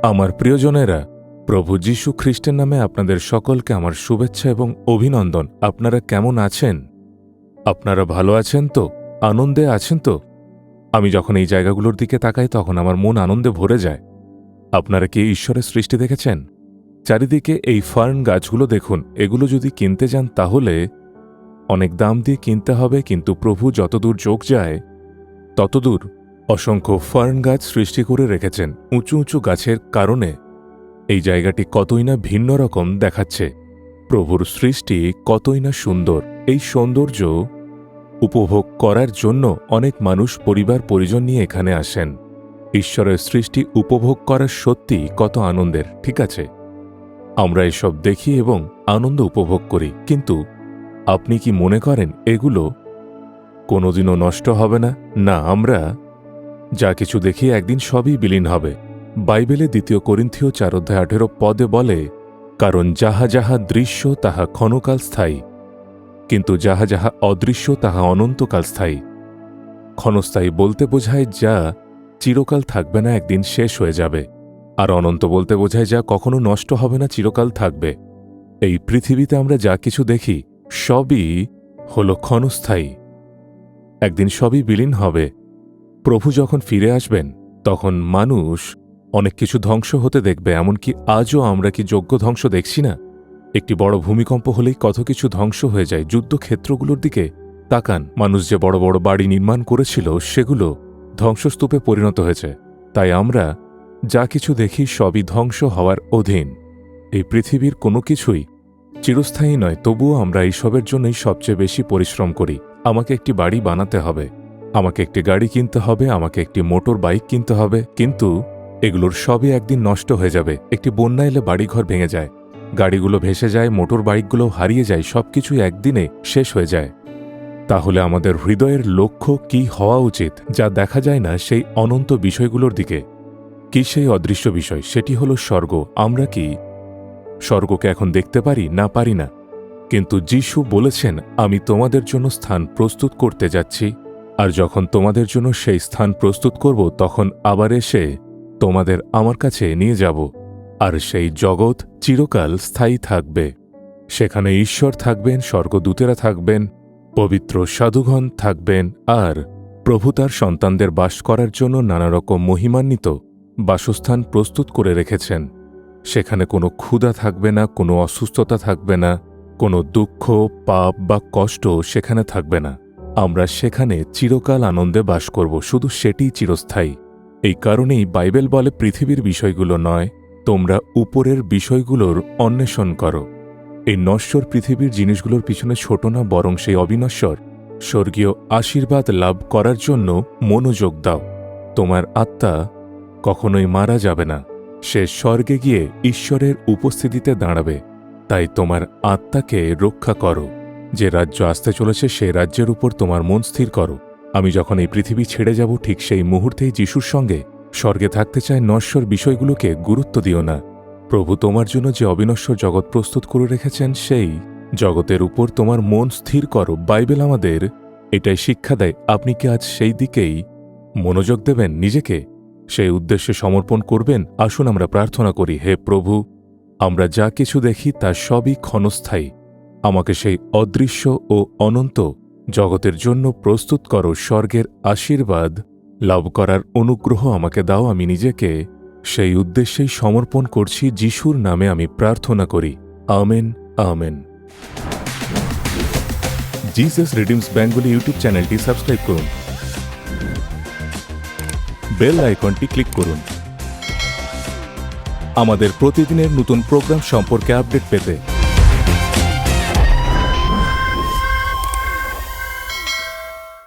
আমার প্রিয়জনেরা, প্রভু যীশু খ্রিস্টের নামে আপনাদের সকলকে আমার শুভেচ্ছা এবং অভিনন্দন। আপনারা কেমন আছেন? আপনারা ভালো আছেন তো? আনন্দে আছেন তো? আমি যখন এই জায়গাগুলোর দিকে তাকাই তখন আমার মন আনন্দে ভরে যায়। আপনারা কি ঈশ্বরের সৃষ্টি দেখেছেন? চারিদিকে এই ফার্ন গাছগুলো দেখুন। এগুলো যদি কিনতে যান তাহলে অনেক দাম দিয়ে কিনতে হবে, কিন্তু প্রভু যতদূর চোখ যায় ততদূর অসংখ্য ফার্ন গাছ সৃষ্টি করে রেখেছেন। উঁচু উঁচু গাছের কারণে এই জায়গাটি কতই না ভিন্ন রকম দেখাচ্ছে। প্রভুর সৃষ্টি কতই না সুন্দর। এই সৌন্দর্য উপভোগ করার জন্য অনেক মানুষ পরিবার পরিজন নিয়ে এখানে আসেন। ঈশ্বরের সৃষ্টি উপভোগ করা সত্যি কত আনন্দের, ঠিক আছে? আমরা এসব দেখি এবং আনন্দ উপভোগ করি, কিন্তু আপনি কি মনে করেন এগুলো কোনোদিনও নষ্ট হবে না? না, আমরা যা কিছু দেখি একদিন সবই বিলীন হবে। বাইবেলে 2 করিন্থীয় 4:18 বলে, কারণ যাহা যাহা দৃশ্য তাহা ক্ষণকাল স্থায়ী, কিন্তু যাহা যাহা অদৃশ্য তাহা অনন্তকাল স্থায়ী। ক্ষণস্থায়ী বলতে বোঝায় যা চিরকাল থাকবে না, একদিন শেষ হয়ে যাবে। আর অনন্ত বলতে বোঝায় যা কখনো নষ্ট হবে না, চিরকাল থাকবে। এই পৃথিবীতে আমরা যা কিছু দেখি সবই হল ক্ষণস্থায়ী, একদিন সবই বিলীন হবে। প্রভু যখন ফিরে আসবেন তখন মানুষ অনেক কিছু ধ্বংস হতে দেখবে। এমনকি আজও আমরা কি যোগ্য ধ্বংস দেখছি না? একটি বড় ভূমিকম্প হলেই কত কিছু ধ্বংস হয়ে যায়। যুদ্ধক্ষেত্রগুলোর দিকে তাকান। মানুষ যে বড় বড় বাড়ি নির্মাণ করেছিল সেগুলো ধ্বংসস্তূপে পরিণত হয়েছে। তাই আমরা যা কিছু দেখি সবই ধ্বংস হওয়ার অধীন। এই পৃথিবীর কোনো কিছুই চিরস্থায়ী নয়, তবুও আমরা এইসবের জন্যই সবচেয়ে বেশি পরিশ্রম করি। আমাকে একটি বাড়ি বানাতে হবে, আমাকে একটি গাড়ি কিনতে হবে, আমাকে একটি মোটর বাইক কিনতে হবে, কিন্তু এগুলোর সবই একদিন নষ্ট হয়ে যাবে। একটি বন্যা এলে বাড়িঘর ভেঙে যায়, গাড়িগুলো ভেসে যায়, মোটর বাইকগুলো হারিয়ে যায়, সবকিছুই একদিনে শেষ হয়ে যায়। তাহলে আমাদের হৃদয়ের লক্ষ্য কি হওয়া উচিত? যা দেখা যায় না সেই অনন্ত বিষয়গুলোর দিকে। কি সেই অদৃশ্য বিষয়? সেটি হল স্বর্গ। আমরা কি স্বর্গকে এখন দেখতে পারি? না, পারি না। কিন্তু যীশু বলেছেন, আমি তোমাদের জন্য স্থান প্রস্তুত করতে যাচ্ছি, আর যখন তোমাদের জন্য সেই স্থান প্রস্তুত করব তখন আবার এসে তোমাদের আমার কাছে নিয়ে যাব। আর সেই জগৎ চিরকাল স্থায়ী থাকবে। সেখানে ঈশ্বর থাকবেন, স্বর্গদূতেরা থাকবেন, পবিত্র সাধুগণ থাকবেন, আর প্রভু তার সন্তানদের বাস করার জন্য নানারকম মহিমান্বিত বাসস্থান প্রস্তুত করে রেখেছেন। সেখানে কোনো ক্ষুধা থাকবে না, কোনো অসুস্থতা থাকবে না, কোনো দুঃখ, পাপ বা কষ্ট সেখানে থাকবে না। আমরা সেখানে চিরকাল আনন্দে বাস করব, শুধু সেটিই চিরস্থায়ী। এই কারণেই বাইবেল বলে, পৃথিবীর বিষয়গুলো নয়, তোমরা উপরের বিষয়গুলোর অন্বেষণ করো। এই নশ্বর পৃথিবীর জিনিসগুলোর পিছনে ছোট না, বরং সেই অবিনশ্বর স্বর্গীয় আশীর্বাদ লাভ করার জন্য মনোযোগ দাও। তোমার আত্মা কখনোই মারা যাবে না, সে স্বর্গে গিয়ে ঈশ্বরের উপস্থিতিতে দাঁড়াবে। তাই তোমার আত্মাকে রক্ষা করো। যে রাজ্য আসতে চলেছে সে রাজ্যের উপর তোমার মন স্থির করো। আমি যখন এই পৃথিবী ছেড়ে যাব ঠিক সেই মুহূর্তেই যিশুর সঙ্গে স্বর্গে থাকতে চাই। নশ্বর বিষয়গুলোকে গুরুত্ব দিও না। প্রভু তোমার জন্য যে অবিনশ্বর জগৎ প্রস্তুত করে রেখেছেন সেই জগতের উপর তোমার মন স্থির করো। বাইবেল আমাদের এটাই শিক্ষা দেয়। আপনি কি আজ সেই দিকেই মনোযোগ দেবেন? নিজেকে সেই উদ্দেশ্যে সমর্পণ করবেন? আসুন আমরা প্রার্থনা করি। হে প্রভু, আমরা যা কিছু দেখি তা সবই ক্ষণস্থায়ী। আমাকে সেই অদৃশ্য ও অনন্ত জগতের জন্য প্রস্তুত করো। স্বর্গের আশীর্বাদ লাভ করার অনুগ্রহ আমাকে দাও। আমি নিজেকে সেই উদ্দেশ্যেই সমর্পণ করছি। যিশুর নামে আমি প্রার্থনা করি। Amen, amen. Jesus redeems Bengali YouTube চ্যানেলটি সাবস্ক্রাইব করুন, বেল আইকনটি ক্লিক করুন আমাদের প্রতিদিনের নতুন প্রোগ্রাম সম্পর্কে আপডেট পেতে।